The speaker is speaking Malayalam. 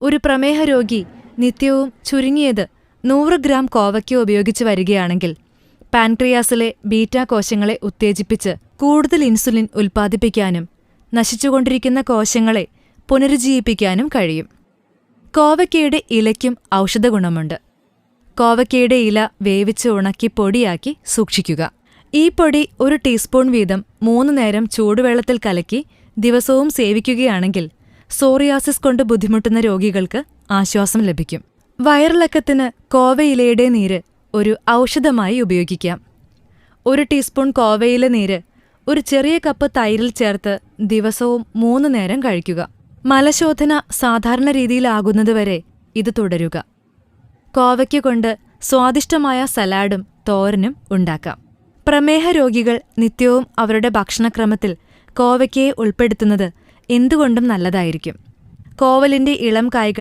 ഒരു പ്രമേഹ രോഗി നിത്യവും ചുരുങ്ങിയത് 100 ഗ്രാം കോവയ്ക്ക ഉപയോഗിച്ച് വരികയാണെങ്കിൽ പാൻക്രിയാസിലെ ബീറ്റാ കോശങ്ങളെ ഉത്തേജിപ്പിച്ച് കൂടുതൽ ഇൻസുലിൻ ഉൽപ്പാദിപ്പിക്കാനും നശിച്ചുകൊണ്ടിരിക്കുന്ന കോശങ്ങളെ പുനരുജ്ജീവിപ്പിക്കാനും കഴിയും. കോവയ്ക്കയുടെ ഇലയ്ക്കും ഔഷധഗുണമുണ്ട്. കോവയ്ക്കയുടെ ഇല വേവിച്ച് ഉണക്കി പൊടിയാക്കി സൂക്ഷിക്കുക. ഈ പൊടി 1 ടീസ്പൂൺ വീതം 3 നേരം ചൂടുവെള്ളത്തിൽ കലക്കി ദിവസവും സേവിക്കുകയാണെങ്കിൽ സോറിയാസിസ് കൊണ്ട് ബുദ്ധിമുട്ടുന്ന രോഗികൾക്ക് ആശ്വാസം ലഭിക്കും. വയറിളക്കത്തിന് കോവയിലയുടെ നീര് ഒരു ഔഷധമായി ഉപയോഗിക്കാം. 1 ടീസ്പൂൺ കോവയില നീര് ഒരു ചെറിയ കപ്പ് തൈരിൽ ചേർത്ത് ദിവസവും 3 നേരം കഴിക്കുക. മലശോധന സാധാരണ രീതിയിലാകുന്നതുവരെ ഇത് തുടരുക. കോവയ്ക്ക കൊണ്ട് സ്വാദിഷ്ടമായ സലാഡും തോരനും ഉണ്ടാക്കാം. പ്രമേഹ രോഗികൾ നിത്യവും അവരുടെ ഭക്ഷണക്രമത്തിൽ കോവയ്ക്കയെ ഉൾപ്പെടുത്തുന്നത് എന്തുകൊണ്ടും നല്ലതായിരിക്കും. കോവലിന്റെ ഇളം കായ്കൾ